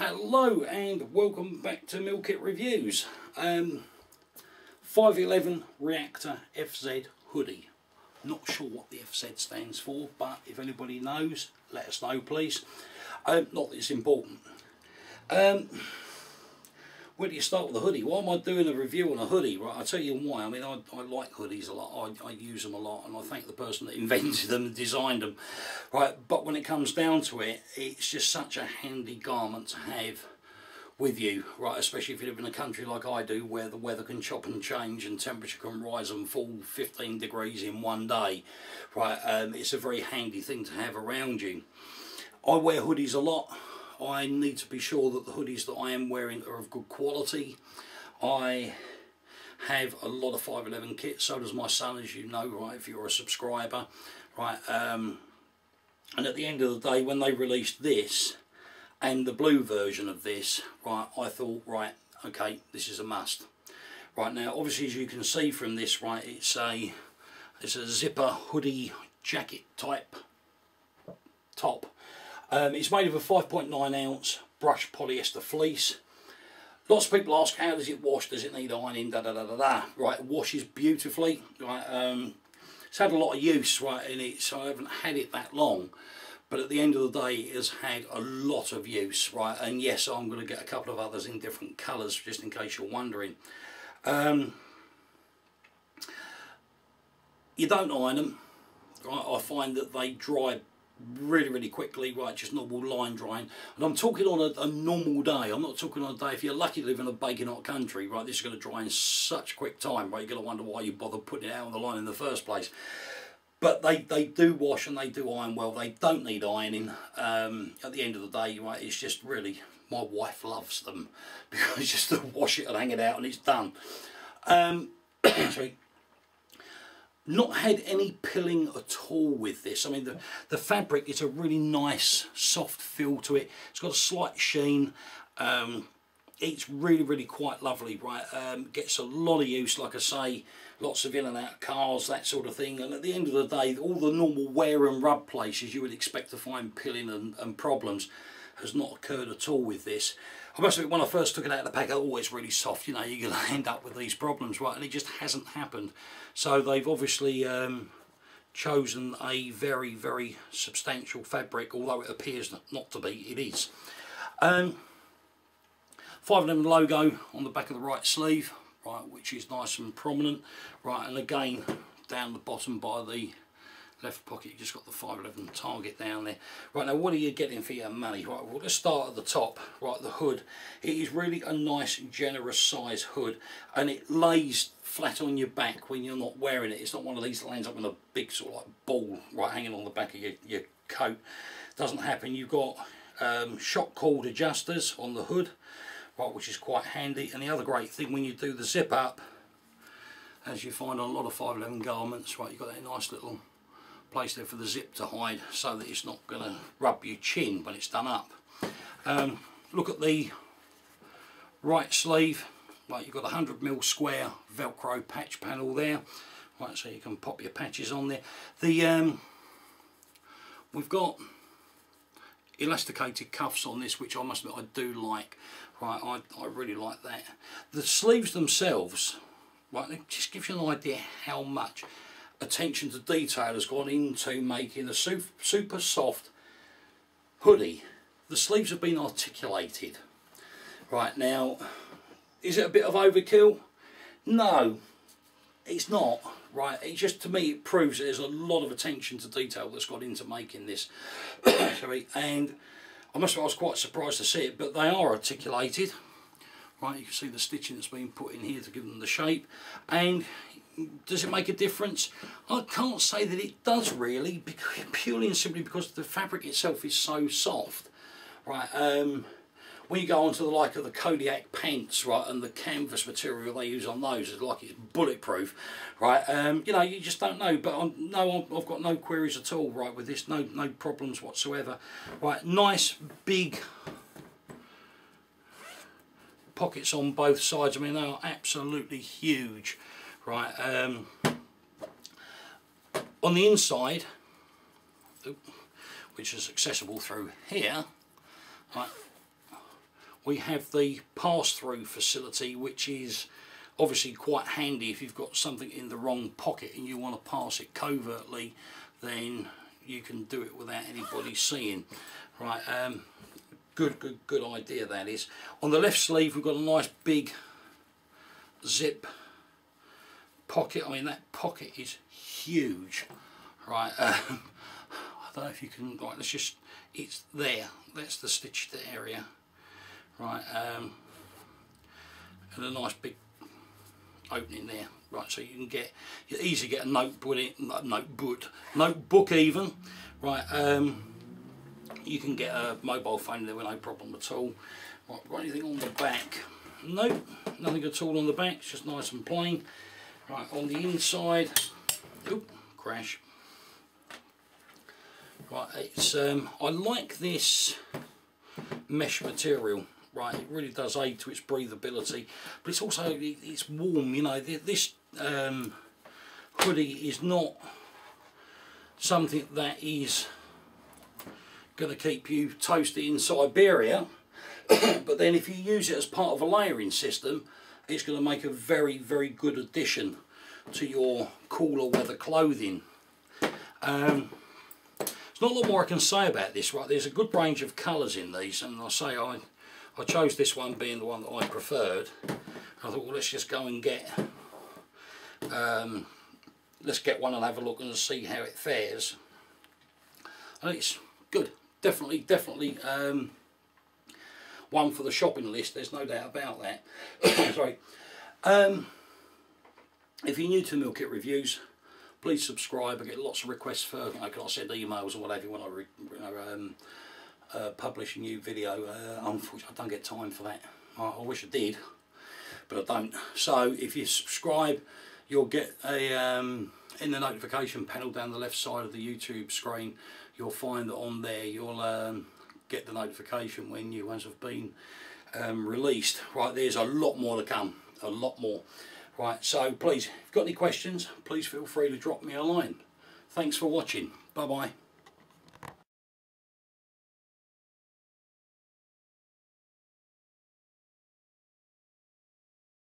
Hello and welcome back to Meal Kit Reviews. 511 Reactor FZ Hoodie. Not sure what the FZ stands for, but if anybody knows, let us know please. Not that it's important. Where do you start with a hoodie? Why am I doing a review on a hoodie? Right, I'll tell you why. I mean, I like hoodies a lot. I use them a lot, and I thank the person that invented them and designed them. Right, but when it comes down to it, it's just such a handy garment to have with you, right? Especially if you live in a country like I do, where the weather can chop and change and temperature can rise and fall 15 degrees in one day. Right, it's a very handy thing to have around you. I wear hoodies a lot. I need to be sure that the hoodies that I am wearing are of good quality. I have a lot of 511 kits, so does my son, as you know, right, if you're a subscriber, right, and at the end of the day, when they released this and the blue version of this, right, I thought, right, okay, this is a must. Right, now obviously, as you can see from this, right, it's a zipper hoodie jacket type top. It's made of a 5.9 ounce brushed polyester fleece. Lots of people ask, how does it wash? Does it need ironing? Da da da da da. Right, it washes beautifully. Right, it's had a lot of use, right, in it, so I haven't had it that long. But at the end of the day, it has had a lot of use, right. And yes, I'm going to get a couple of others in different colours, just in case you're wondering. You don't iron them. Right, I find that they dry really quickly, right, just normal line drying. And I'm talking on a normal day. I'm not talking on a day, if you're lucky to live in a baking hot country, right, this is going to dry in such quick time, right, you're going to wonder why you bother putting it out on the line in the first place. But they do wash and they do iron well. They don't need ironing. At the end of the day, right, it's just really, my wife loves them because just to wash it and hang it out and it's done. Sorry. Not had any pilling at all with this. I mean, the fabric is a really nice soft feel to it. It's got a slight sheen. It's really quite lovely, right? Gets a lot of use, like I say, lots of in and out cars, that sort of thing. And at the end of the day, all the normal wear and rub places you would expect to find pilling and problems has not occurred at all with this. I must admit, when I first took it out of the pack, oh, it's really soft, you know, you're going to end up with these problems, right? And it just hasn't happened. So they've obviously chosen a very substantial fabric, although it appears not to be, it is. 511 logo on the back of the right sleeve, right, which is nice and prominent, right, and again down the bottom by the left pocket you just got the 511 target down there. Right, now what are you getting for your money? Right, well, let's start at the top. Right, the hood, it is really a nice generous size hood, and it lays flat on your back when you're not wearing it. It's not one of these that lands up in a big sort of like ball, right, hanging on the back of your coat. Doesn't happen. You've got shock cord adjusters on the hood, right, which is quite handy. And the other great thing, when you do the zip up, as you find on a lot of 511 garments, right, you've got that nice little place there for the zip to hide, so that it's not going to rub your chin when it's done up. Look at the right sleeve, right, you've got a 100mm square velcro patch panel there, right, so you can pop your patches on there. The we've got elasticated cuffs on this, which I must admit I do like, right, I really like that. The sleeves themselves, right, it just gives you an idea how much attention to detail has gone into making a super soft hoodie. The sleeves have been articulated. Right, now, is it a bit of overkill? No, it's not. Right, it just, to me, it proves that there's a lot of attention to detail that's gone into making this. And I must admit, I was quite surprised to see it, but they are articulated. Right, you can see the stitching that's been put in here to give them the shape. And does it make a difference? I can't say that it does really, because, purely and simply because the fabric itself is so soft. Right, when you go onto the like of the Kodiak pants, right, and the canvas material they use on those is like it's bulletproof, right? You know, you just don't know. But I've got no queries at all, right, with this. No problems whatsoever. Right, nice big pockets on both sides. I mean, they are absolutely huge. Right, on the inside, which is accessible through here, right, we have the pass-through facility, which is obviously quite handy if you've got something in the wrong pocket and you want to pass it covertly, then you can do it without anybody seeing. Right, good idea that is. On the left sleeve we've got a nice big zip pocket. I mean, that pocket is huge. Right, I don't know if you can, right, let's just, it's there, that's the stitched area. Right, and a nice big opening there. Right, so you can get, you easily get a notebook even. Right, you can get a mobile phone there with no problem at all. Right, got anything on the back? Nope, nothing at all on the back, it's just nice and plain. Right, on the inside, oop, crash. Right, it's I like this mesh material. Right, it really does aid to its breathability, but it's also, it's warm. You know, this hoodie is not something that is going to keep you toasty in Siberia, but then if you use it as part of a layering system, it's going to make a very good addition to your cooler weather clothing. There's not a lot more I can say about this. Right, there's a good range of colours in these, and I chose this one being the one that I preferred. I thought, well, let's just go and get let's get one and have a look and see how it fares. And it's good, definitely one for the shopping list, there's no doubt about that. Sorry. If you're new to Meal Kit Reviews, please subscribe. I get lots of requests for, you know, can I send emails or whatever when I publish a new video. Unfortunately I don't get time for that. I wish I did, but I don't. So if you subscribe, you'll get a in the notification panel down the left side of the YouTube screen, you'll find that on there you'll get the notification when new ones have been released. Right, there's a lot more to come, a lot more. Right, so please, if you've got any questions, please feel free to drop me a line. Thanks for watching. Bye bye.